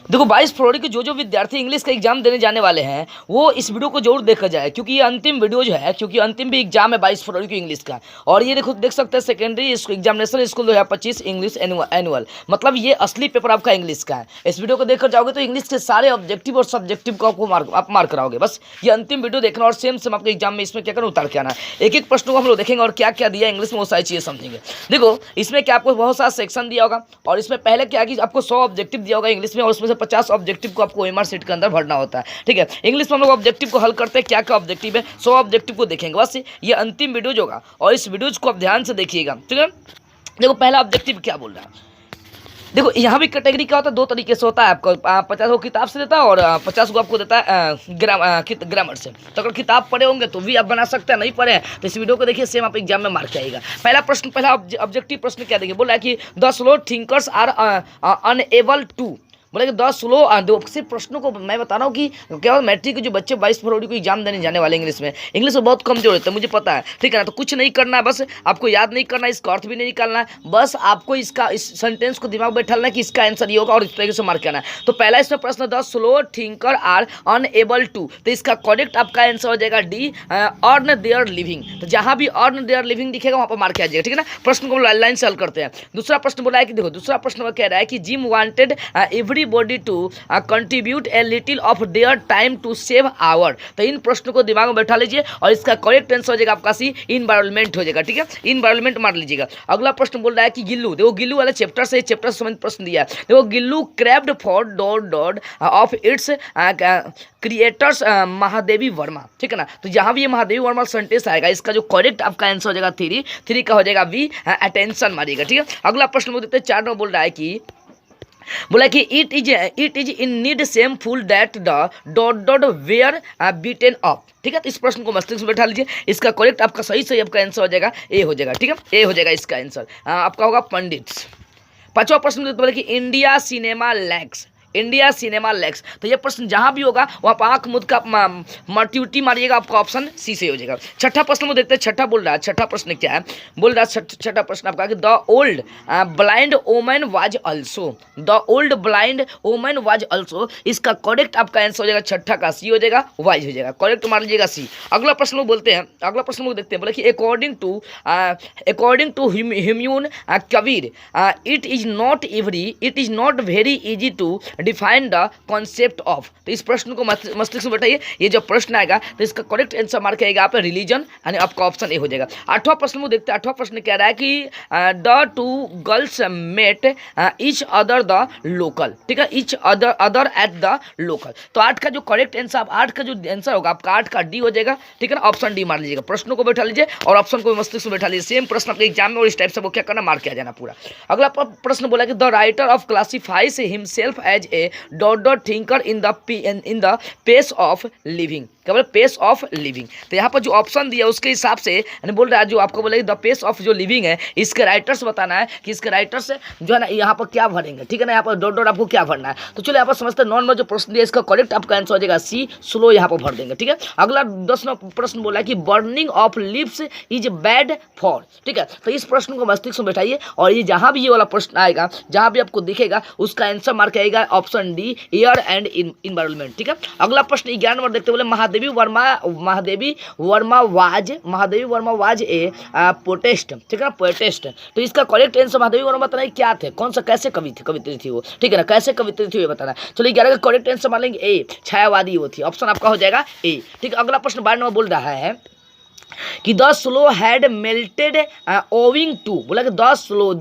देखो 22 फरवरी को जो विद्यार्थी इंग्लिश का एग्जाम देने जाने वाले हैं वो इस वीडियो को जरूर देखा जाए, क्योंकि ये अंतिम वीडियो जो है, क्योंकि अंतिम भी एग्जाम है 22 फरवरी को इंग्लिश का। और ये देखो देख सकते हैं secondary examination school 2025 English annual, मतलब ये असली पेपर आपका इंग्लिश का है। इस वीडियो को देखकर जाओगे तो इंग्लिश के सारे ऑब्जेक्टिव और सब्जेक्टिव को आपको आप मार्क कराओगे। बस ये अंतिम वीडियो देखना और सेम सेम आपके एग्जाम में इसमें क्या करना, उतार के आना। एक एक प्रश्न को हम लोग देखेंगे और क्या क्या दिया इंग्लिश में वो सारी चीज़ें समझेंगे। देखो इसमें क्या आपको बहुत सारा सेक्शन दिया होगा, और इसमें पहले क्या कि आपको 100 ऑब्जेक्टिव दिया होगा इंग्लिश में, और उसमें से 50 ऑब्जेक्टिव को आपको ओएमआर शीट के अंदर भरना होता है। ठीक है, इंग्लिश में हम लोग ऑब्जेक्टिव को हल करते हैं, क्या क्या ऑब्जेक्टिव है, 100 ऑब्जेक्टिव को देखेंगे। बस ये अंतिम वीडियो होगा और इस वीडियोज को आप ध्यान से देखिएगा। ठीक है, देखो पहला ऑब्जेक्टिव क्या बोल रहा है। देखो यहाँ भी कैटेगरी क्या होता है, दो तरीके से होता है आपको, 50 को किताब से देता है और 50 को आपको देता है ग्रामर से। तो अगर किताब पढ़े होंगे तो भी आप बना सकते हैं, नहीं पढ़े हैं तो इस वीडियो को देखिए, सेम आप एग्जाम में मार्क आएगा। पहला प्रश्न, पहला ऑब्जेक्टिव प्रश्न क्या देंगे, बोला है कि the slow thinkers are unable to, बोले कि 10 स्लो सिर्फ प्रश्नों को मैं बता रहा हूँ कि क्या मैट्रिक के जो बच्चे 22 फरवरी को एग्जाम देने जाने वाले इंग्लिश में बहुत कमजोर होते हैं, मुझे पता है। ठीक है ना, तो कुछ नहीं करना है, बस आपको याद नहीं करना है, इसका अर्थ भी नहीं निकालना है, बस आपको इसका इस सेंटेंस को दिमाग में बैठाना है कि इसका आंसर ये होगा और इस तरीके से मार्क करना है। तो पहला इसमें प्रश्न, the slow thinker are unable to, तो इसका करेक्ट आपका आंसर हो जाएगा डी, अर्न देयर लिविंग। तो जहां भी अर्न देयर लिविंग दिखेगा वहां पर मार्क किया जाएगा। ठीक है ना, प्रश्न को लाइन से हल करते हैं। दूसरा प्रश्न बोला है कि देखो, दूसरा प्रश्न कह रहा है कि Jim wanted everybody to contribute a little of their time to save hour. तो इन प्रश्नों को दिमाग में बैठा लीजिए और इसका करेक्ट आंसर हो जाएगा आपका सी, इन्वायरमेंट हो जाएगा। ठीक है, इन्वायरमेंट मार लीजिएगा। अगला प्रश्न बोल रहा है कि गिल्लू, देखो गिल्लू वाले चैप्टर से संबंधित प्रश्न दिया है। देखो Gillu craved for dot of its creators Mahadevi Verma. ठीक है ना, तो जहां भी ये महादेवी वर्मा सेंटेंस आएगा इसका जो करेक्ट आपका आंसर हो जाएगा थ्री का हो जाएगा वी, अटेंशन मारिएगा। ठीक है, अगला प्रश्न बोल देते हैं 4 नंबर, बोल रहा है कि बोला कि it is in need same full that the dot were beaten up. ठीक है, तो इस प्रश्न को मस्तिष्क में बैठा लीजिए, इसका करेक्ट आपका सही आपका आंसर हो जाएगा ए हो जाएगा। ठीक है, ए हो जाएगा इसका आंसर, आपका होगा पंडित्स। 5वां प्रश्न बोले कि India cinema lakhs, India cinema lakhs. तो ये प्रश्न जहां भी होगा वहां पर आंख मुद का मर्ट्यूटी मारिएगा, आपका ऑप्शन सी से हो जाएगा। छठा प्रश्न को देखते हैं, छठा बोल रहा है, छठा प्रश्न क्या है, बोल रहा है छठा प्रश्न आपका कि द ओल्ड ब्लाइंड ओमन was also, the old blind ओमन वाज आल्सो, इसका करेक्ट आपका आंसर हो जाएगा छठा का सी हो जाएगा, वाइज हो जाएगा, करेक्ट मार लीजिएगा सी। अगला प्रश्न को बोलते हैं, अगला प्रश्न को देखते हैं, बोले कि according to Humayun Kabir it is not very easy to define the concept of. तो इस प्रश्न को मस्तिष्क में बैठाइए, ये जो प्रश्न आएगा तो इसका करेक्ट आंसर मार्क आएगा आप रिलीजन, यानी आपका ऑप्शन ए हो जाएगा। 8वां प्रश्न को देखते हैं, 8वां प्रश्न कह रहा है कि the two girls met each other the local. ठीक है, each other at the local. तो 8 का जो करेक्ट आंसर, 8 का जो आंसर होगा आपका 8 का डी हो जाएगा। ठीक है ना, ऑप्शन डी मार लीजिएगा, प्रश्नों को बैठा लीजिए और ऑप्शन को मस्तिष्क में बैठा लीजिए, सेम प्रश्न आपके एग्जाम में और इस टाइप से वो क्या करना, मार्क किया जाना पूरा। अगला प्रश्न बोला कि the writer of classifies himself as a dot thinker in the pace of living, क्या बोले, पेस ऑफ लिविंग। तो यहाँ पर जो ऑप्शन दिया उसके हिसाब से बोल रहा है, जो आपको बोले द पेस ऑफ जो लिविंग है, इसके राइटर्स बताना है कि इसके राइटर्स जो है ना यहाँ पर क्या भरेंगे। ठीक है ना, यहाँ पर डॉट आपको क्या भरना है। तो चलो यहाँ पर समझते हैं, 9 नंबर जो प्रश्न दिया इसका करेक्ट आपका आंसर हो जाएगा सी, स्लो यहाँ पर भर देंगे। ठीक है, अगला 10वां प्रश्न बोला है कि burning of lips is bad for. ठीक है, तो इस प्रश्न को मस्तिष्क में बैठाइए और ये जहाँ भी ये वाला प्रश्न आएगा, जहाँ भी आपको दिखेगा उसका आंसर मार्क आएगा option D, air and environment. ठीक है, अगला प्रश्न 11 नंबर देखते, बोले महादेवी वर्मा वाज ए पोटेस्ट। ठीक है ना, पोटेस्ट। तो इसका करेक्ट आंसर महादेवी वर्मा बताना क्या थे, कौन सा कैसे कवित्री थी वो। ठीक है ना, कैसे कवित्री थी ये बताना। चलो 11 का करेक्ट आंसर मान लेंगे ए, छायावादी वो थी, ऑप्शन आपका हो जाएगा ए। ठीक है, अगला प्रश्न 12 नंबर बोल रहा है कि the snow had melted owing to, बोला कि the snow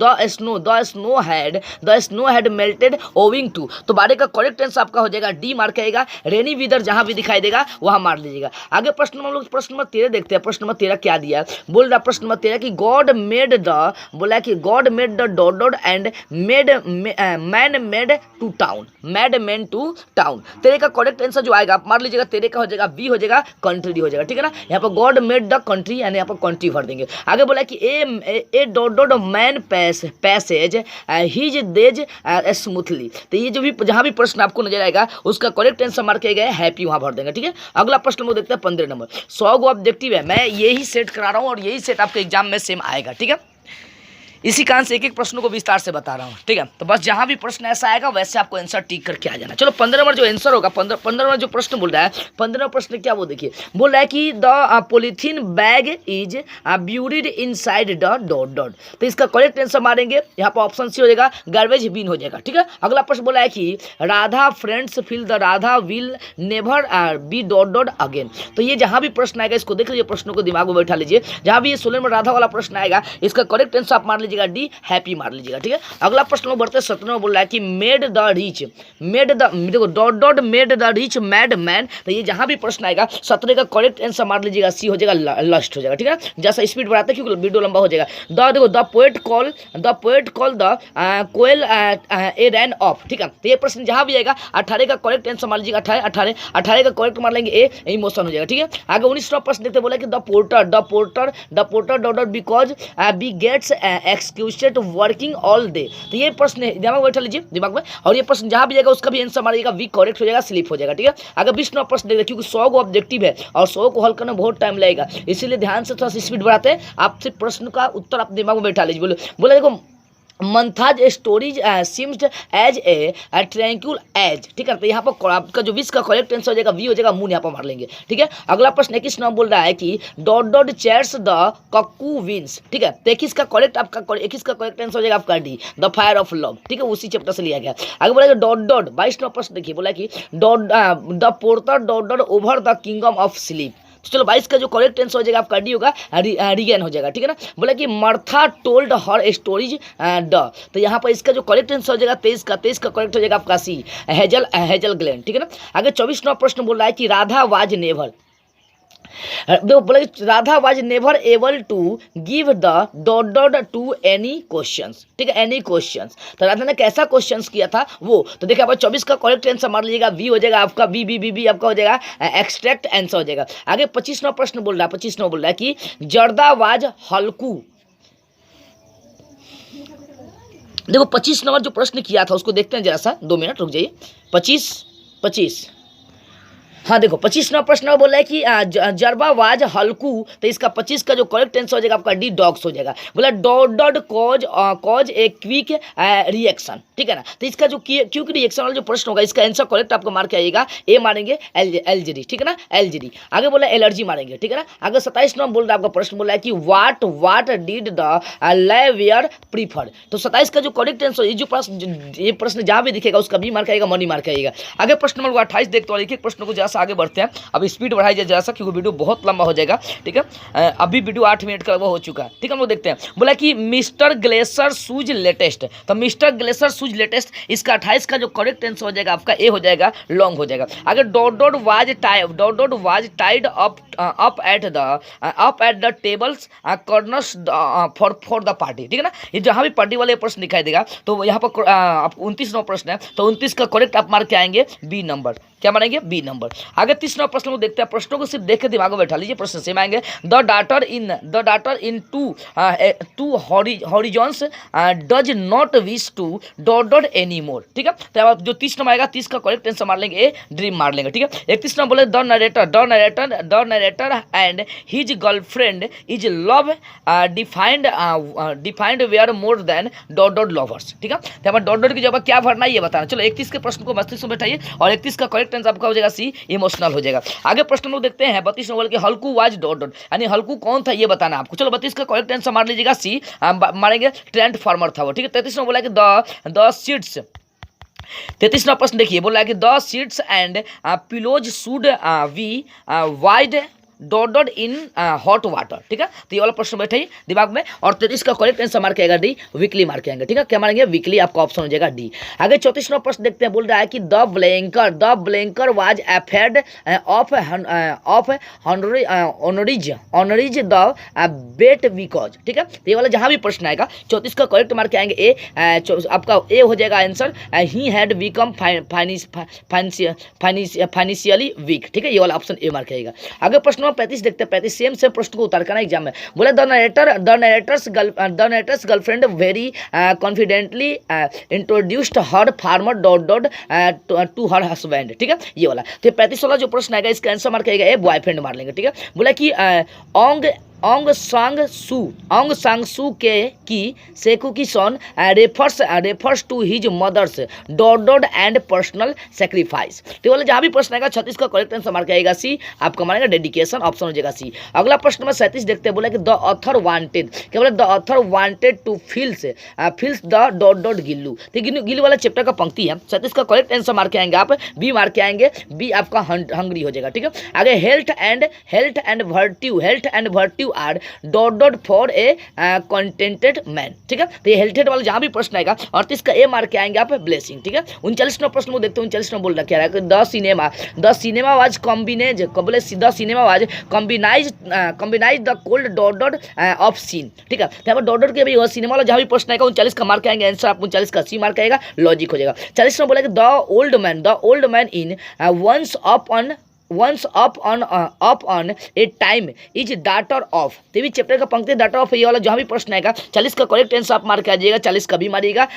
had melted owing to. तो 12 का करेक्ट आंसर आपका हो जाएगा डी, मार्क आएगा रेनी वेदर, जहां भी दिखाई देगा वहां मार लीजिएगा। आगे प्रश्न हम लोग प्रश्न नंबर 13 देखते हैं। प्रश्न नंबर 13 क्या दिया, बोल रहा प्रश्न नंबर 13 कि गॉड मेड द, बोला कि God made the dot and man made to town, mad man to town. 13 का करेक्ट आंसर जो आएगा आप मार लीजिएगा, 13 का हो जाएगा बी हो जाएगा, कंट्री हो जाएगा। ठीक है ना, यहाँ पर गॉड मेड द कंट्री, यानी यहाँ पर कंट्री भर देंगे। आगे बोला कि ए डॉट मैन पैसेज हिज देज स्मूथली। तो ये जो भी जहां भी प्रश्न आपको नजर आएगा उसका करेक्ट आंसर मार्क किया गया है हैप्पी, वहां भर देंगे। ठीक है, अगला प्रश्न वो देखते हैं 15 नंबर। 100 ऑब्जेक्टिव है, मैं यही सेट करा रहा हूं और यही सेट आपके एग्जाम में सेम आएगा। ठीक है, इसी कारण से एक एक प्रश्नों को विस्तार से बता रहा हूँ, ठीक है। तो बस जहाँ भी प्रश्न ऐसा आएगा वैसे आपको आंसर टिक करके आ जाना। चलो 15 नंबर जो आंसर होगा, 15 नंबर जो प्रश्न बोल रहा है, 15 प्रश्न क्या वो देखिए, बोल रहा है कि the polythene bag is buried inside the dot dot. तो इसका करेक्ट आंसर मारेंगे, यहाँ पर ऑप्शन सी हो जाएगा, गार्बेज बिन हो जाएगा, ठीक है। अगला प्रश्न बोला है कि Radha friends feel the Radha will never be dot dot again. तो ये जहाँ भी प्रश्न आएगा इसको देख लीजिए, प्रश्नों को दिमाग में बैठा लीजिए। जहाँ भी ये 16 में राधा वाला प्रश्न आएगा इसका करेक्ट आंसर आप मार लीजिएगा डी, हैप्पी मार लीजिएगा, ठीक है। अगला प्रश्न में बढ़ते 17 में बोल रहा है कि made the rich, made the, देखो dot dot made the rich mad man. तो ये जहां भी प्रश्न आएगा 17 का करेक्ट आंसर मार लीजिएगा सी हो जाएगा, लस्ट हो जाएगा, ठीक है। जैसा स्पीड बढ़ाते हैं क्योंकि वीडियो लंबा हो जाएगा। देखो the poet call the koel a rain of, ठीक है। तो ये प्रश्न जहां भी आएगा 18 का करेक्ट आंसर मार लीजिएगा, 18 का करेक्ट मार लेंगे ए, इमोशन हो जाएगा, ठीक है। आगे 19वां प्रश्न देखते बोला कि the porter dot because be gets excused working all day. तो ये प्रश्न दिमाग में बैठा लीजिए दिमाग में, और ये प्रश्न जहां भी जाएगा उसका भी आंसर मारिएगा वी, करेक्ट हो जाएगा, स्लिप हो जाएगा, ठीक है। आगे 20वां प्रश्न देखिए, क्योंकि 100 को ऑब्जेक्टिव है और 100 को हल करने में बहुत टाइम लगेगा, इसीलिए ध्यान से थोड़ा सा स्पीड बढ़ाते हैं। आप सिर्फ प्रश्न का उत्तर आप दिमाग में बैठा लीजिए। बोले देखो months stories seems as a tranquil age, ठीक है। तो यहाँ पर आपका जो 20 का करेक्ट आंसर हो जाएगा वी हो जाएगा, मून यहाँ पर मार लेंगे, ठीक है। अगला प्रश्न 21 नाम बोल रहा है कि dot dot cheers the cuckoo wins, ठीक है। तो 21 का करेक्ट आपका 21 का करेक्ट आंसर हो जाएगा आपका D, the fire of love, ठीक है, उसी चैप्टर से लिया गया। आगे बोला डॉट डॉट 22वां प्रश्न देखिए, बोला कि dot the porter dot dot over the kingdom of sleep. तो चलो 22 का जो करेक्ट आंसर हो जाएगा आपका डी होगा, रिगेन हो जाएगा, ठीक है ना। बोला कि मर्था टोल्ड हर स्टोरीज ड। तो यहाँ पर इसका जो करेक्ट आंसर हो जाएगा 23 का करेक्ट हो जाएगा आपका सी, हेजल ग्लेन, ठीक है ना। आगे 24वां प्रश्न बोल रहा है कि राधा वाज नेवर, देखो बोला Radha was never able to give the dot dot to any questions, ठीक है, एनी क्वेश्चंस। तो राधा ने कैसा क्वेश्चंस किया था वो, तो देखिए आप 24 का करेक्ट आंसर मार लीजिएगा, वी हो जाएगा आपका, बी आपका हो जाएगा एक्सट्रैक्ट आंसर हो जाएगा। आगे 25वां प्रश्न बोल रहा है, 25वां बोल रहा है कि जर्दा वाज हल्कू। देखो 25 नंबर जो प्रश्न किया था उसको देखते हैं जरा सा, 2 मिनट रुक जाइए। 25 हाँ देखो 25वां प्रश्न बोल रहा है कि जरबा वाज हल्कू। तो इसका 25 का जो करेक्ट आंसर हो जाएगा आपका डी, डॉग्स हो जाएगा। बोला dot dot cause a quick reaction, ठीक है ना। तो इसका जो क्विक रिएक्शन वाला जो प्रश्न होगा इसका आंसर करेक्ट आपको मार के आइएगा, ए मारेंगे एलजीडी, ठीक है ना, एलजीडी। आगे बोला एलर्जी मारेंगे, ठीक है ना। आगे 27 नंबर बोल रहा है आपका प्रश्न बोला है कि वाट डिड द लेवियर प्रीफर। तो 27 का जो करेक्ट आंसर ये प्रश्न जहाँ भी दिखेगा उसका भी मार के आएगा, मनी मार के आएगा। आगे प्रश्न नंबर 28 देखते हो, एक एक प्रश्न को आगे बढ़ते हैं। अब स्पीड बढ़ाई जाए जरा सा क्योंकि वीडियो बहुत लंबा हो जाएगा, ठीक है। अभी वीडियो 8 मिनट का वो हो चुका है, ठीक है। हम लोग देखते हैं। बोला कि मिस्टर ग्लेशियर शूज लेटेस्ट। तो मिस्टर ग्लेशियर शूज लेटेस्ट इसका 28 का जो करेक्ट आंसर हो जाएगा आपका ए हो जाएगा, लॉन्ग हो जाएगा। आगे dot dot was tied up at the tables corners for the party, ठीक है ना। ये जहाँ भी पार्टी वाले प्रश्न दिखाई देगा तो यहाँ पर आपको 29 प्रश्न है, तो 29 का करेक्ट आप मार के आएंगे बी नंबर, क्या मानेंगे बी नंबर। आगे 30वां प्रश्न को देखते हैं। प्रश्नों को सिर्फ देख के दिमाग में बैठा लीजिए, प्रश्न सेम आएंगे। The daughter in to horizons does not wish to dot dot any more, ठीक है। तो अब जो 30 नंबर आएगा 30 का करेक्ट आंसर मार लेंगे ए, ड्रीम मार लेंगे, ठीक है। 31 नंबर बोले the narrator and his girlfriend is love defined were more than dot dot lovers, ठीक है। तो हमारे डॉट डॉट की जगह क्या भरना है ये बताना। चलो 31 के प्रश्न को मस्तिष्क में बैठाइए और 31 का करेक्ट आंसर आपका हो जाएगा सी, इमोशनल हो जाएगा। आगे प्रश्न लोग देखते हैं 32 नंबर के हल्कू वाज डॉट डॉट, यानी हल्कू कौन था ये बताना आपको। चलो 32 का करेक्ट आंसर मार लीजिएगा सी, मारेंगे ट्रेंड फार्मर था वो, ठीक है। 33 नंबर बोला कि द सीड्स, 33वां प्रश्न देखिए, बोला है कि the seeds and pillows should we wide dot dot in hot water, ठीक है। तो ये वाला प्रश्न बैठे ही दिमाग में। और 33 का करेक्ट आंसर मार के आएगा डी, वीकली मार के आएंगे, ठीक है। क्या मारेंगे वीकली, आपका ऑप्शन हो जाएगा डी। आगे 34वां प्रश्न देखते हैं। बोल रहा है कि the banker was afraid of honours the bet because, ठीक है। तो ये वाला जहां भी प्रश्न आएगा 34 का करेक्ट मार के आएंगे ए, आपका ए हो जाएगा answer, he had become financially week, ठीक है। ये वाला ऑप्शन ए मार के आएगा। आगे प्रश्न 35 देखते हैं। 35 सेम प्रश्न को उतार करना एग्जाम में। बोला the narrator's girlfriend very confidently introduced her former dot dot to her husband, ठीक है। ये वाला तो 35 वाला जो प्रश्न आएगा इसका आंसर मार करेगा ए, बॉयफ्रेंड मार लेंगे, ठीक है। बोला कि ऑंग सांग सू के की सेकू की son refers to his mother's dot and personal sacrifice. तो बोले जहाँ भी प्रश्न आएगा 36 का करेक्ट आंसर मार्क आएगा सी, आपका मारेगा डेडिकेशन, ऑप्शन हो जाएगा सी। अगला प्रश्न नंबर 37 देखते हैं, बोला कि द ऑथर वांटेड, क्या बोले the author wanted to feels the dot Gillu. तो गिल्लू वाला चैप्टर का पंक्ति है। 37 का करेक्ट आंसर मार्क आएंगे आप बी, मार्क आएंगे बी, आपका हंग्री हो जाएगा। ठीक है, आगे health and virtue are dot for a contented man. ठीक है, तो ये हेल्थ वाला जहाँ भी प्रश्न आएगा 38 का ए मार्क आएंगे आप ब्लेसिंग। ठीक है, 39वां प्रश्न को देखते हैं। 39वां बोल रहा क्या है, द सिनेमा वाज कॉम्बिनेज, बोले the cinema was combines the cold dot of scene. ठीक है, तो यहाँ पर डॉट के भी सिनेमा वाला जहाँ भी प्रश्न आएगा 39 का मार्क आएंगे आंसर, आप 39 का सी मार्क आएगा, लॉजिक हो जाएगा। 40 में बोला कि the old man in once upon a time is daughter of, तो भी चैप्टर का पंक्ति daughter of ये वाला जहाँ भी प्रश्न आएगा 40 का करेक्ट आंसर आप मार्क आ जाएगा, 40 का भी मारिएगा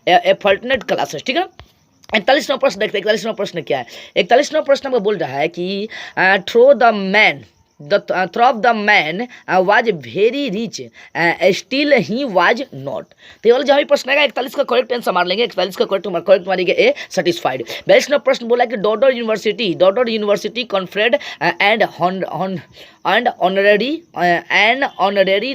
एफर्टनेट क्लासेस। ठीक है, 41वां प्रश्न देखते हैं। 41वां प्रश्न क्या है, 41वां प्रश्न में बोल रहा है कि through the man was very rich still he was not। तो ये वाला जहाँ भी प्रश्न आएगा 41 का करेक्ट आंसर मार लेंगे, 41 का करेक्ट मारेंगे ए, सेटिस्फाइड। 42वां प्रश्न बोला कि dot university conferred and honorary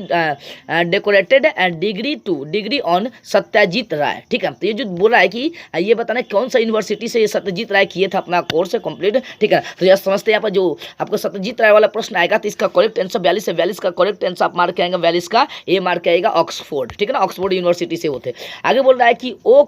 decorated degree on Satyajit Ray. ठीक है, तो ये जो बोला है कि ये बताना कौन सा यूनिवर्सिटी से ये सत्यजीत राय किए थे अपना कोर्स कंप्लीट। ठीक है, तो यह समझते हैं यहाँ पर जो आपको सत्यजीत राय वाला प्रश्न आएगा तो इसका करेक्ट आंसर 42 है, 42 का करेक्ट आंसर आप मार्क आएंगे, 42 का ए मार्क आएगा ऑक्सफोर्ड। ठीक है ना, ऑक्सफोर्ड यूनिवर्सिटी से होते। आगे बोल रहा है कि ओ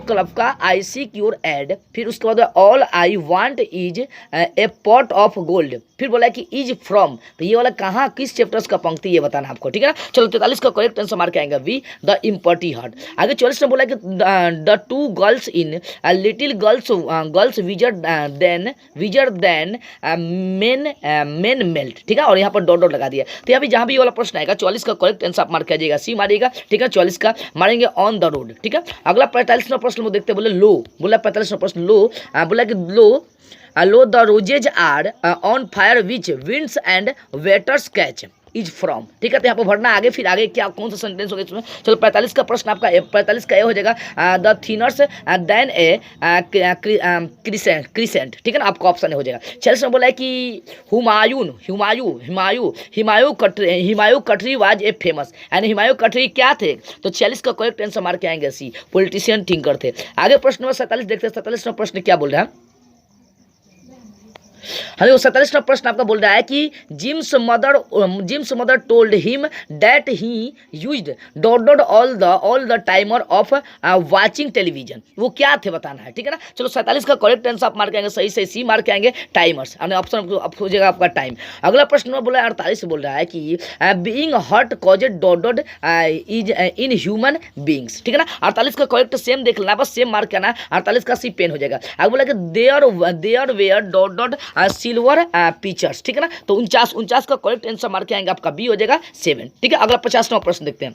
क्लब का आई सी क्योर एड, फिर उसके बाद all I want is a pot of gold, फिर बोला कि इज फ्रॉम, तो ये वाला कहाँ किस चैप्टर्स का पंक्ति ये बताना आपको। ठीक है ना, चलो 43 का करेक्ट आंसर मार्क आएगा वी, द इम्पर्टी हार्ट। आगे 44 में बोला कि the two girls in little girls wiser than men melt. ठीक है, और यहाँ पर डॉट लगा दिया। तो यहाँ भी जहाँ भी ये वाला प्रश्न आएगा 44 का करेक्ट आंसर आप मार्क आ जाएगा, सी मारिएगा। ठीक है, 44 का मारेंगे ऑन द रोड। ठीक है, अगला 45वां प्रश्न को देखते बोले लो, बोला 45वां प्रश्न लो, बोला कि लो the roses are on fire which winds and waters catch is from. ठीक है, तो यहाँ पर भरना आगे, फिर आगे क्या कौन सा सेंटेंस होगा इसमें। चलो 45 का प्रश्न आपका 45 का ये हो जाएगा the thinners then a crescent. ठीक है ना, आपका ऑप्शन हो जाएगा। 46 में बोला है कि हिमायू कटरी वाज ए फेमस, यानी हिमायू कटरी क्या थे, तो 46 का करेक्ट आंसर मार के आएंगे सी, पॉलिटिशियन थिंकर थे। आगे प्रश्न नंबर 47 देखते हैं। 47वां प्रश्न क्या बोल रहा है, हाँ, 47वां प्रश्न आपका बोल रहा है कि Jim's mother told him that he used dot all the timer of watching television, वो क्या थे बताना है। ठीक है ना, चलो 47 का करेक्ट आंसर आप मार्क आएंगे, सही सी मार्क आएंगे टाइमर्स, हमने ऑप्शन हो जाएगा आपका टाइम। अगला प्रश्न में बोला 48 बोल रहा है कि being hot caused dot is in human beings. ठीक है ना, 48 का करेक्ट सेम देख लेना, बस सेम मार्क करना है, 48 का सी पेन हो जाएगा। आगे बोला कि there were dot silver pictures. ठीक है ना, तो 49 का करेक्ट आंसर मार के आएंगे आपका बी हो जाएगा 7। ठीक है, अगला 50वां प्रश्न देखते हैं।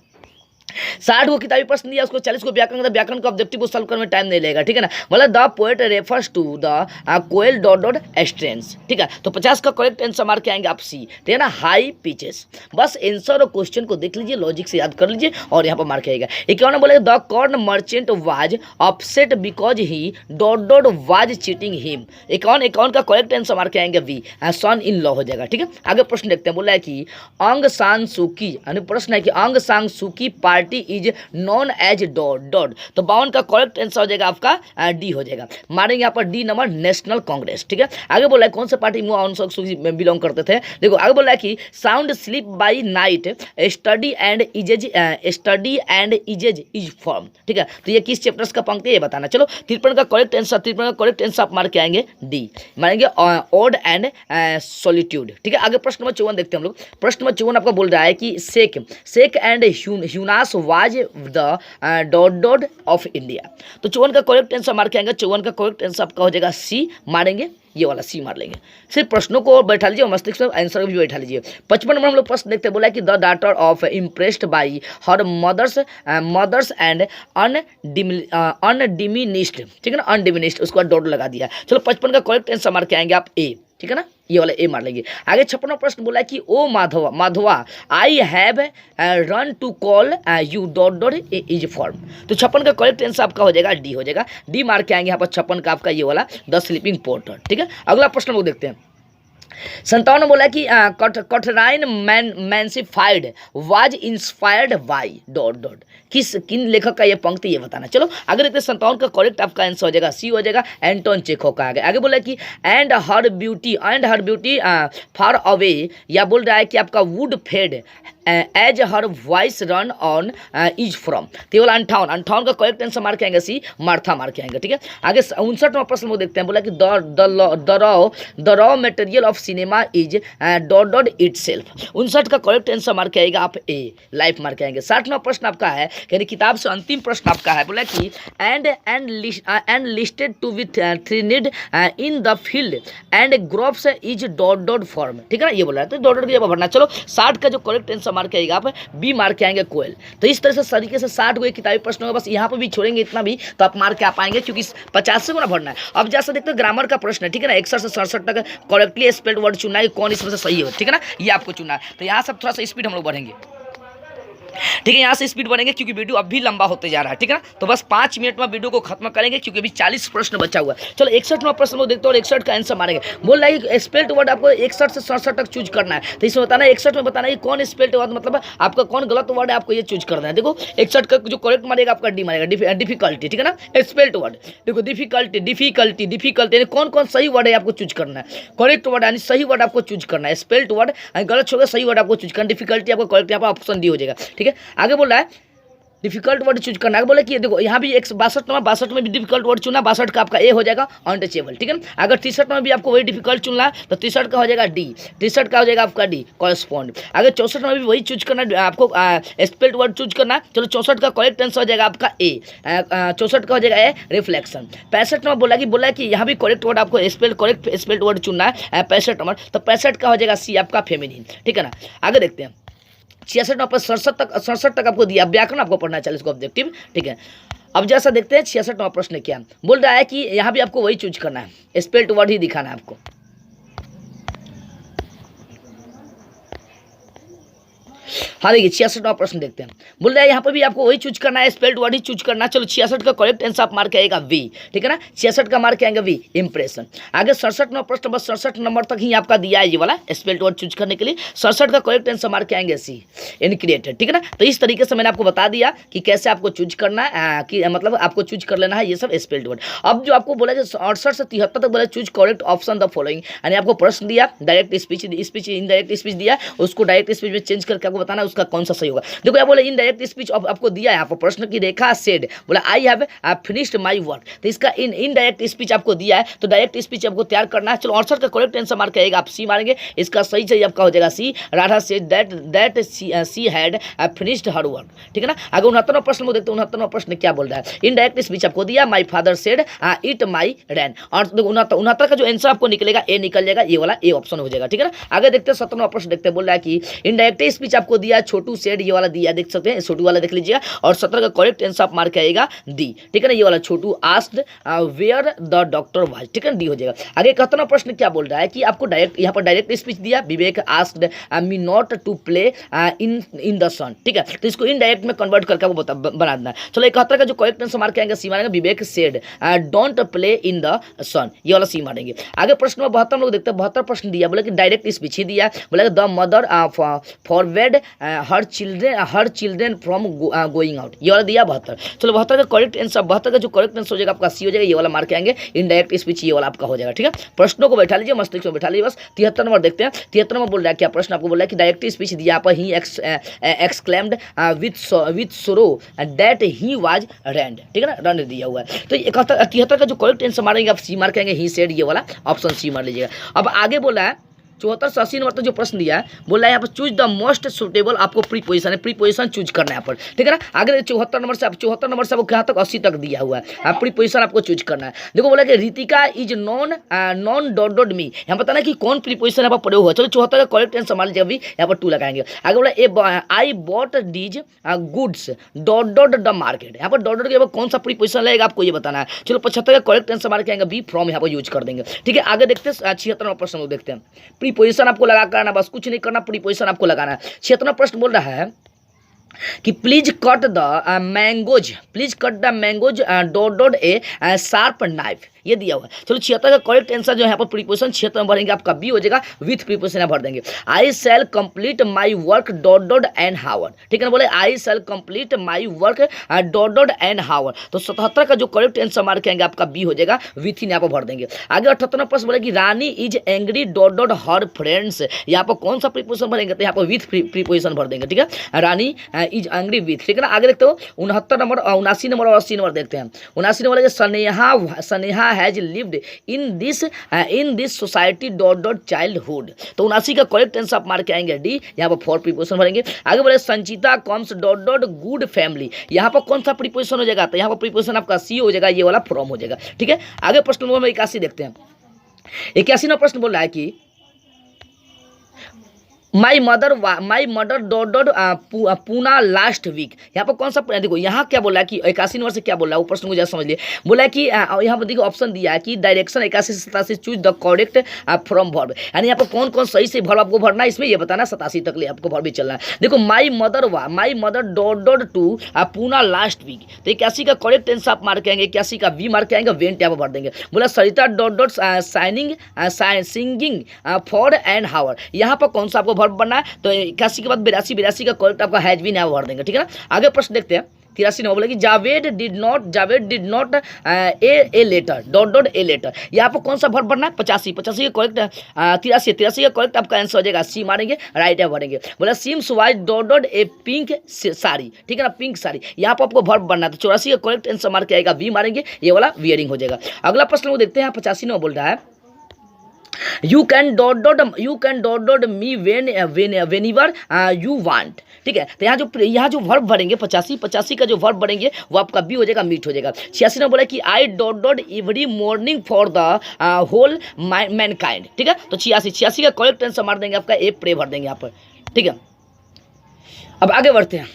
60 को किताबी प्रश्न दिया, उसको 40 को व्याकरण का ऑब्जेक्टिव को सॉल्व करने में टाइम नहीं लगेगा। ठीक है ना, बोला the poet refers to the koel dot strains. ठीक है, तो 50 का करेक्ट आंसर मार के आएंगे आप सी, ठीक है ना, हाई पिचेस। बस आंसर और क्वेश्चन को देख लीजिए, लॉजिक से याद कर लीजिए और यहाँ पर मार के आएगा। एक और बोले the corn merchant was upset because he dot was cheating him. एक का करेक्ट आंसर मार के आएंगे वी, सन इन लॉ हो जाएगा। ठीक है, आगे प्रश्न देखते हैं। बोला है कि आंग सान सूकी, प्रश्न है कि Aung San Suu Kyi party is known as dot, तो 52 का करेक्ट आंसर हो जाएगा आपका डी हो जाएगा, मारेंगे यहाँ पर डी नंबर नेशनल कांग्रेस। ठीक है, आगे बोला है कौन सा पार्टी में बिलोंग करते थे। देखो आगे बोला है कि sound sleep by night study and eases is form. ठीक है, तो ये किस चैप्टर्स का पंक्ति है ये बताना। चलो 53 का करेक्ट आंसर आप मार के आएंगे डी, मारेंगे ऑड एंड सॉलिट्यूड। ठीक है, आगे प्रश्न नंबर 54 देखते हैं हम लोग। प्रश्न नंबर 54 आपका बोल रहा है कि sake and Hunas was the dot of India, तो 54 का करेक्ट आंसर मार के आएंगे। 54 का करेक्ट आंसर आपका हो जाएगा सी, मारेंगे ये वाला सी मार लेंगे। सिर्फ प्रश्नों को बैठा लीजिए और मस्तिष्क में आंसर भी बैठा लीजिए। 55 नंबर हम लोग प्रश्न देखते हैं। बोला कि the daughter of impressed by her mother's and undiminished. ठीक है ना, अनडिमिनिस्ड, उसके बाद डॉट लगा दिया। चलो 55 का करेक्ट आंसर मार के आएंगे आप ए। ठीक है ना, ये वाला ए मार लेंगे। आगे 56वां प्रश्न बोला है कि O Madhava Madhava I have run to call you dot dot is form. तो 56 का करेक्ट आंसर आपका हो जाएगा डी हो जाएगा, डी मार के आएंगे यहाँ पर 56 का आपका ये वाला द स्लीपिंग पोर्टर। ठीक है, अगला प्रश्न लोग देखते हैं। 57 बोला कि Katherine Mansfield was inspired by dot dot, किन लेखक का ये पंक्ति ये बताना। चलो आगे देखते हैं 57 का करेक्ट आपका आंसर हो जाएगा सी हो जाएगा, एंटोन चेखव का। आगे बोला कि and her beauty far away, या बोल रहा है कि आपका would fade as her voice run on is from. तो वाला 58 का करेक्ट आंसर मार के आएंगे सी, मार्था मार के आएंगे। ठीक है, आगे 59वां प्रश्न वो देखते हैं। बोला कि the raw material of cinema is dot dot it self. 59 का करेक्ट आंसर मार के आएगा आप ए, लाइफ मार के आएंगे। 60वां प्रश्न आपका है, यानी किताब से अंतिम प्रश्न आपका है। बोला कि and listed to with three need in the field and gropes is dot dot form. ठीक है ना, ये बोला है, तो डॉट डॉट की जगह भरना। चलो 60 का जो करेक्ट आंसर मार के आएगा आप बी मार के आएंगे कोयल। तो इस तरह से तरीके से 60 को किताबी प्रश्न होगा, बस यहाँ पर भी छोड़ेंगे इतना भी तो आप मार के आ पाएंगे, क्योंकि 50 को ना भरना है। अब जैसा देखते हैं ग्रामर का प्रश्न है, ठीक है ना, 61 से 67 तक करेक्टली स्पेल्ड वर्ड चुनना है, कौन इसमें से सही हो। ठीक है ना, ये आपको चुनना है। तो यहाँ सब थोड़ा सा स्पीड हम लोग बढ़ेंगे। ठीक है, यहाँ से स्पीड बढ़ेंगे क्योंकि वीडियो अब भी लंबा होते जा रहा है। ठीक है ना, तो बस 5 मिनट में वीडियो को खत्म करेंगे क्योंकि अभी 40 प्रश्न बचा हुआ है। चलो 61वां प्रश्न को देखते हैं और 61 का आंसर मारेंगे। बोल रहा है कि स्पेल्ट वर्ड आपको 61 से 67 तक चूज करना है। तो इसमें बताना है 61 में बताना है कि कौन स्पेल्ट वर्ड, मतलब आपका कौन गलत वर्ड है, आपको ये चूज करना है। देखो 61 का जो करेक्ट मारेगा आपका डी मारेगा, डिफिकल्टी। ठीक है ना, स्पेल्ट वर्ड देखो डिफिकल्टी यानी कौन कौन सही वर्ड है आपको चूज करना है। करेक्ट वर्ड यानी सही वर्ड आपको चूज करना है, स्पेल्ट वर्ड गलत होगा, सही वर्ड आपको चूज करना, डिफिकल्टी आपको करेक्ट यहाँ पर ऑप्शन डी हो जाएगा। ठीक है, आगे बोल रहा है डिफिकल्ट वर्ड चूज करना है। बोले कि देखो यहाँ भी 62 में भी डिफिकल्ट वर्ड चुना, 62 का आपका ए हो जाएगा अनटचेबल। ठीक है ना, अगर 63 में भी आपको वही डिफिकल्ट चुनना है तो 63 का हो जाएगा डी, 63 का हो जाएगा आपका डी कॉरेस्पॉन्ड। अगर 64 में भी वही चूज करना है, आपको स्पेल्ट वर्ड चूज करना है। चलो 64 का करेक्ट आंसर हो जाएगा आपका ए, 64 का हो जाएगा ए रिफ्लेक्शन। 65 में बोला कि यहाँ भी करेक्ट वर्ड आपको करेक्ट स्पेल्ट वर्ड चुनना है 65 में, तो 65 का हो जाएगा सी आपका फेमिनिन। ठीक है ना, आगे देखते हैं 66 पर 67 तक आपको दिया, व्याकरण आपको पढ़ना है 40 को ऑब्जेक्टिव। ठीक है, अब जैसा देखते हैं 66वां प्रश्न क्या बोल रहा है कि यहाँ भी आपको वही चूज करना है, स्पेल्ट वर्ड ही दिखाना है आपको। हाँ देखिए 66वां प्रश्न देखते हैं। बोल रहा है यहाँ पर भी आपको वही चूज करना है, स्पेल्ड वर्ड ही चूज करना है। चलो 66 का करेक्ट आंसर आप मार के आएगा वी। ठीक है ना, 66 का मार के आएंगे वी इंप्रेशन। आगे 67वां प्रश्न बस 67 नंबर तक ही आपका दिया है ये वाला स्पेल्ड वर्ड चूज करने के लिए। 67 का करेक्ट आंसर मार के आएंगे सी इनक्रिएटेड। ठीक है ना, तो इस तरीके से मैंने आपको बता दिया कि कैसे आपको चूज करना है, कि मतलब आपको चूज कर लेना है ये सब स्पेल्ड वर्ड। अब जो आपको बोला 68 से 73 तक बोला choose correct option the following, यानी आपको प्रश्न दिया, डायरेक्ट स्पीच इनडायरेक्ट स्पीच दिया, उसको डायरेक्ट स्पीच में चेंज करके आपको बताना उसका कौन सा सही होगा। देखो यहाँ बोले इनडायरेक्ट स्पीच आपको दिया है, यहाँ पर प्रश्न की रेखा सेड बोला I have finished my work, तो इसका इनडायरेक्ट स्पीच आपको दिया है, तो डायरेक्ट स्पीच आपको तैयार करना है। चलो 68 का करेक्ट आंसर मार के आएगा आप सी मारेंगे, इसका सही आपका हो जाएगा C. Radha said that she had finished her work. ठीक है ना, आगे 69वां प्रश्न को देखते हैं। 69वां प्रश्न क्या बोल रहा है, इनडायरेक्ट स्पीच आपको दिया my father said it may rain, और 69 का जो आंसर आपको निकलेगा ए निकल जाएगा, ये वाला ए ऑप्शन हो जाएगा। ठीक है ना, आगे देखते हैं 70वां प्रश्न देखते हैं। बोल रहा है कि इनडायरेक्ट स्पीच आपको दिया छोटू सेड, ये वाला दिया देख सकते हैं, छोटू वाला देख लीजिएगा, और 17 का करेक्ट आंसर आप मार के आएगा दी। ठीक है ना, ये वाला छोटू asked where the doctor was. ठीक है, डी हो जाएगा। आगे 71वां प्रश्न क्या बोल रहा है कि आपको डायरेक्ट यहाँ पर डायरेक्ट स्पीच दिया, Vivek asked me not to play in the sun. ठीक है, तो इसको इनडायरेक्ट में कन्वर्ट करके आपको बना देना है। चलो 71 का जो करेक्ट आंसर मार के आएंगे सी मारेंगे, Vivek said don't play in the sun, ये वाला सी मारेंगे। आगे प्रश्न में 72 लोग देखते हैं। 72 प्रश्न दिया, बोले कि डायरेक्ट स्पीच ही दिया, बोले the mother forward her children from going out, ये वाला दिया 72। चलो 72 का करेक्ट आंसर, 72 का जो करेक्ट आंसर हो जाएगा आपका सी हो जाएगा, ये वाला मार के आएंगे इनडायरेक्ट स्पीच, ये वाला आपका हो जाएगा। ठीक है, प्रश्नों को बैठा लीजिए, मस्तिष्क में बैठा लीजिए। बस 73 नंबर देखते हैं। 73 नंबर बोल रहा है क्या प्रश्न आपको बोल रहा है कि डायरेक्ट स्पीच दिया पर ही एक्सक्लेम्ड विथ सोरो दैट ही वाज रैंड। ठीक है ना, रन दिया हुआ है। तो 73 का जो करेक्ट आंसर मारेंगे आप सी मार के आएंगे ही सेड, ये वाला ऑप्शन सी मार लीजिएगा। अब आगे बोला है 74 से 80 नंबर तक जो प्रश्न दिया है, बोला है यहाँ पर चूज द मोस्ट सुटेबल, आपको प्रीपोजिशन है, प्रीपोजिशन चूज करना है यहाँ पर, ठीक है ना। आगे 74 नंबर से आपको कहाँ तक 80 तक दिया हुआ है, प्रीपोजिशन आपको चूज करना है। देखो बोला कि Ritika is non dot dot मी, यहाँ बताना कि कौन प्रीपोजिशन यहाँ पर प्रयोग हुआ। चलो 74 का करेक्ट आंसर मान लीजिए, अभी यहाँ पर 2 लगाएंगे। आगे बोला I bought these goods dot dot the market, यहाँ पर डॉट डॉट के कौन सा प्रीपोजिशन लगेगा आपको ये बताना है। चलो 75 का करेक्ट आंसर मार के आएंगे बी फ्रॉम, यहाँ पर यूज कर देंगे, ठीक है। आगे देखते हैं 76 नंबर प्रश्न देखते हैं। प्रीपोजिशन आपको लगा करना, बस कुछ नहीं करना, प्रीपोजिशन आपको लगाना है। 76 प्रश्न बोल रहा है कि please cut the mangoes, please cut the mangoes dot dot A sharp knife, ये दिया हुआ है। चलो 76 का करेक्ट आंसर जो है यहाँ पर प्रीपोजिशन 76 में भरेंगे, आपका बी हो जाएगा, विथ प्रीपोजिशन भर देंगे। I shall complete my work dot dot an hour, ठीक है ना, बोले I shall complete my work dot dot an hour. तो 77 का जो करेक्ट आंसर मार के आएंगे, आपका बी हो जाएगा, विथ इन यहाँ पर भर देंगे। आगे 78 प्रश्न बोले कि Rani is angry dot dot her friends, यहाँ पर कौन सा प्रीपोजिशन भरेंगे, तो यहाँ पर विथ प्रीपोजिशन भर देंगे, ठीक है। रानी इज एंग्री विथ, ठीक है ना। आगे देखते हो 69 नंबर, 79 नंबर और 80 नंबर देखते हैं। 79 number Sneha has lived in this society dot dot childhood, तो 79 का करेक्ट आंसर आप मार के आएंगे डी, यहाँ पर फॉर प्रीपोजिशन भरेंगे। आगे बोले Sanchita comes dot dot good family, यहाँ पर कौन सा प्रीपोजिशन हो जाएगा, तो यहाँ पर प्रीपोजिशन आपका सी हो जाएगा, ये वाला फ्रॉम हो जाएगा, ठीक है। आगे प्रश्न नंबर 81 देखते हैं। 81 नंबर प्रश्न बोल रहा है कि my mother dot dot Poona last week, यहाँ पर कौन सा, देखो यहाँ क्या बोला है कि 81 नंबर से क्या बोला है वो प्रश्न मुझे समझ लिए। बोला है कि यहाँ पर देखो ऑप्शन दिया है कि डायरेक्शन 81 से 87 choose the correct from verb, यानी यहाँ पर कौन कौन सही से वर्ब आपको भरना है, इसमें ये बताना 87 तक ले आपको वर्ब भी चलना है। देखो my mother dot dot to Poona last week, तो 81 का करेक्ट आंसर आप मार के आएंगे, 81 का वी मार के आएंगे, वेंट यहाँ पर भर देंगे। बोला Sarita dot dot singing for an hour, यहाँ पर कौन सा आपको वर्ब बनना है, तो 81 के बाद 82 का करेक्ट आपका हैज बीन यहाँ भर देंगे, ठीक है ना। आगे प्रश्न देखते हैं 83 नंबर बोला कि Javed did not a letter dot dot a letter, यहाँ पर कौन सा वर्ब बनना है, 85 का करेक्ट 83 का करेक्ट आपका आंसर हो जाएगा, सी मारेंगे, राइट है भरेंगे। बोला Sims wise dot dot a pink sari, ठीक है ना, पिंक साड़ी, यहाँ पर आपको वर्ब बनना है, तो 84 का करेक्ट आंसर मार के आएगा, वी मारेंगे, ये वाला वियरिंग हो जाएगा। अगला प्रश्न वो देखते हैं 85 नंबर बोल रहा है you can dot dot me whenever you want, ठीक है। तो यहाँ जो वर्ब भरेंगे 85 का जो वर्ब भरेंगे वो आपका बी हो जाएगा, मीट हो जाएगा। 86 में बोला कि I dot dot every morning for the whole mankind, ठीक है। तो 86 का करेक्ट आंसर मार देंगे, आपका ए प्रे भर देंगे यहाँ पर, ठीक है। अब आगे बढ़ते हैं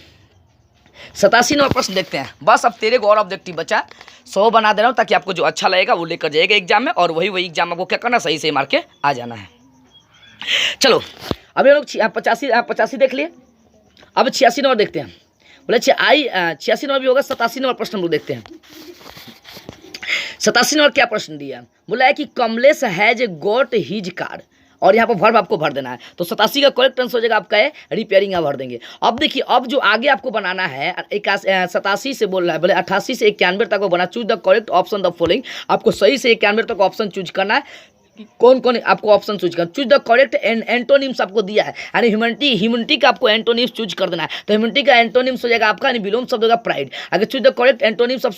87 नंबर प्रश्न देखते हैं। बस अब तेरे गौर ऑब्जेक्टिव बचा 100 बना दे रहा हूँ, ताकि आपको जो अच्छा लगेगा वो लेकर जाएगा एग्जाम में, और वही एग्जाम आपको क्या करना, सही से मार के आ जाना है। चलो अभी हम लोग 85 देख लिए, अब 86 नंबर देखते हैं। बोले 86 नंबर भी होगा, 87 नंबर प्रश्न हम लोग देखते हैं। 87 नंबर क्या प्रश्न दिया, बोला है कि Kamlesh has got his car, और यहाँ पर वर्ब आपको भर देना है, तो 87 का करेक्ट आंसर हो जाएगा आपका है रिपेयरिंग, यहाँ भर देंगे। अब देखिए, अब जो आगे आपको बनाना है 87 से बोल रहा है, बोले 88 से 91 तक को बना, choose the correct option the following, आपको सही से 91 तक ऑप्शन चूज करना है। कौन कौन आपको ऑप्शन चूज करना, चूज द करेक्ट एंटोनिम्स आपको दिया है, यानी ह्यूमनिटी का आपको एंटोनिम्स चूज कर देना है। तो ह्यूमनिटी का एंटोनिम्स हो जाएगा आपका, यानी विलोम शब्द होगा प्राइड। अगर choose the correct antonyms of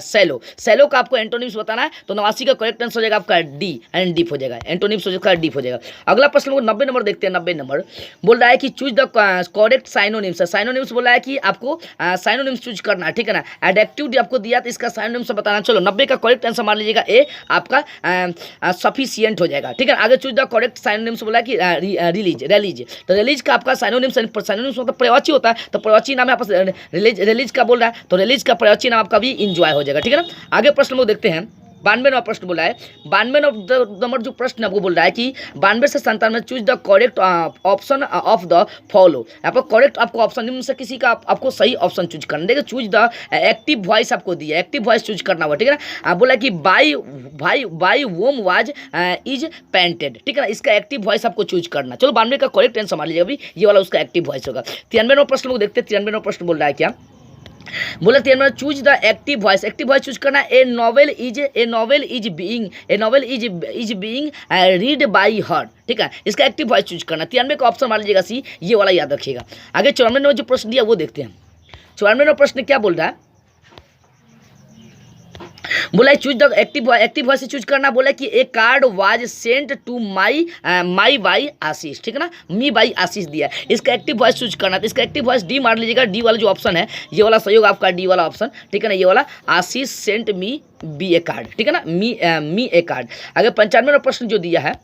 shallow का आपको एंटोनिम्स बताना है, तो 89 का करेक्ट आंसर हो जाएगा आपका डी, एंड डीप हो जाएगा, एंटोनिम्स हो जाएगा डीप हो जाएगा। अगला प्रश्न लोग 90 नंबर देखते हैं। 90 नंबर बोल रहा है कि choose the correct synonyms, synonyms बोला है कि आपको साइनोनिम्स चूज करना है, ठीक है ना। एडजेक्टिव आपको दिया तो इसका साइनोनिम्स बताना। चलो 90 का करेक्ट आंसर मान लीजिएगा ए आपका सफिशिएंट हो जाएगा, ठीक है। आगे चूज द करेक्ट साइनोनिम्स बोला कि रिलीज, तो रिलीज का आपका साइनोनिम्स मतलब प्रवाची होता है, तो प्रवाची नाम है आपका रिलीज का बोल रहा है, तो रिलीज का प्रवाची नाम आपका भी इंजॉय हो जाएगा, ठीक है ना। आगे प्रश्न लोग देखते हैं 92 नंबर प्रश्न बोला है। 92 नंबर जो प्रश्न आपको बोल रहा है कि 92 से 97 choose the correct option of the follow, यहाँ पर करेक्ट आपको ऑप्शन निम्न से किसी का आपको सही ऑप्शन चूज करना। देखिए चूज द एक्टिव वॉइस आपको दिया, एक्टिव वॉइस चूज करना हुआ, ठीक है ना। बोला कि बाई वोम वाज इज पेंटेड, ठीक है ना, इसका एक्टिव वॉइस आपको चूज करना। चलो 92 का करेक्ट आंसर मान लीजिए, अभी ये वाला उसका एक्टिव वॉइस होगा। 93 नंबर प्रश्न लोग देखते हैं। 93 नंबर प्रश्न बोल रहा है क्या, बोला 93 choose the active voice, active voice choose करना। A novel is being read by her, ठीक है, इसका एक्टिव वॉइस चूज करना। 93 का ऑप्शन मान लीजिएगा सी, ये वाला याद रखिएगा। आगे 94 नंबर जो प्रश्न दिया वो देखते हैं। 94 नंबर प्रश्न क्या बोल रहा है, बोला चूज द एक्टिव वॉइस से चूज करना। बोला कि a card was sent to my by Ashish, ठीक है ना, मी बाई आशीष दिया। इसका एक्टिव वॉइस चूज करना, तो इसका एक्टिव वॉइस डी मार लीजिएगा। डी वाला जो ऑप्शन है ये वाला सहयोग आपका, डी वाला ऑप्शन, ठीक है ना, ये वाला आशीष सेंट मी बी ए कार्ड, ठीक है ना, मी ए कार्ड। आगे 95वां प्रश्न जो दिया है,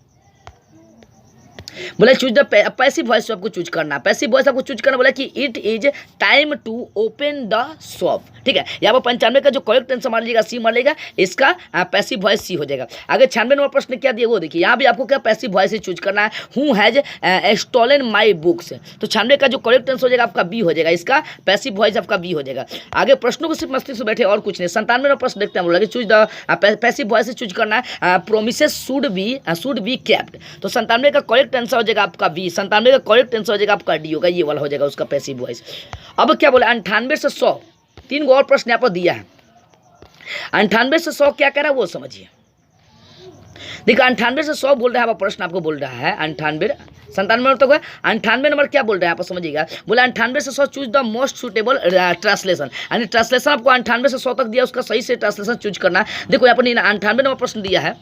बोला चूज द पैसिव वॉइस आपको चूज करना। पैसिव वॉइस आपको चूज करना, बोला कि it is time to open the shop, ठीक है। यहाँ पर 95 का जो करेक्ट आंसर मार लीजिएगा, सी मार लेगा, इसका पैसिव वॉइस सी हो जाएगा। आगे 96वां प्रश्न क्या दिया वो देखिए, यहाँ भी आपको क्या पैसिव वॉइस से चूज करना है। Who has stolen my books, तो 96 का जो करेक्ट आंसर हो जाएगा आपका बी हो जाएगा, इसका पैसिव वॉइस आपका बी हो जाएगा। आगे प्रश्नों को सिर्फ मस्तिष्क से बैठे और कुछ नहीं। 97वां प्रश्न देखते हैं, बोला कि चूज द पैसिव वॉइस से चूज करना है। प्रोमिसेस शुड बी केप्ट, तो 97 का करेक्ट आंसर हो जाएगा आपका बी। 97 का करेक्ट आंसर हो जाएगा आपका डी होगा, ये वाला हो जाएगा उसका पैसिव वॉइस। अब क्या बोला, 98 से 100, 3 गो और प्रश्न यहाँ पर दिया है। 98 से 100 क्या कह रहा है वो समझिए। देखो 98 से 100 बोल रहा है, प्रश्न आपको बोल रहा है 98 97 नंबर तक है। 98 नंबर क्या बोल रहा है आप समझिएगा, बोला 98 से 100 choose the most suitable translation, यानी ट्रांसलेशन आपको 98 से 100 तक दिया, उसका सही से ट्रांसलेशन चूज करना है। देखो यहाँ पर 98 नंबर प्रश्न दिया है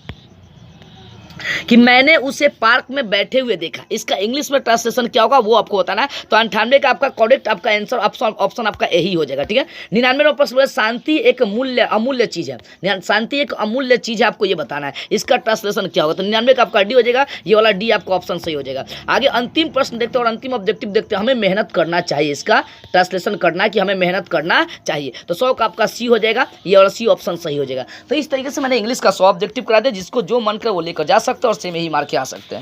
कि मैंने उसे पार्क में बैठे हुए देखा, इसका इंग्लिश में ट्रांसलेशन क्या होगा वो आपको बताना है। तो 98 का आपका करेक्ट आपका आंसर ऑप्शन आपका यही हो जाएगा, ठीक है। 99 नंबर प्रश्न, शांति एक अमूल्य चीज है, शांति एक अमूल्य चीज है, आपको ये बताना है, इसका ट्रांसलेशन क्या होगा। तो 99 का आपका डी हो जाएगा, ये वाला डी आपका ऑप्शन सही हो जाएगा। आगे अंतिम प्रश्न देखते हैं और अंतिम ऑब्जेक्टिव देखते हैं, हमें मेहनत करना चाहिए, इसका ट्रांसलेशन करना है कि हमें मेहनत करना चाहिए। तो 100 का आपका सी हो जाएगा, ये वाला सी ऑप्शन सही हो जाएगा। तो इस तरीके से मैंने इंग्लिश का 100 ऑब्जेक्टिव करा दिया, जिसको जो मन करे वो लेकर जा सकते हैं और सेम ही मार के आ सकते हैं।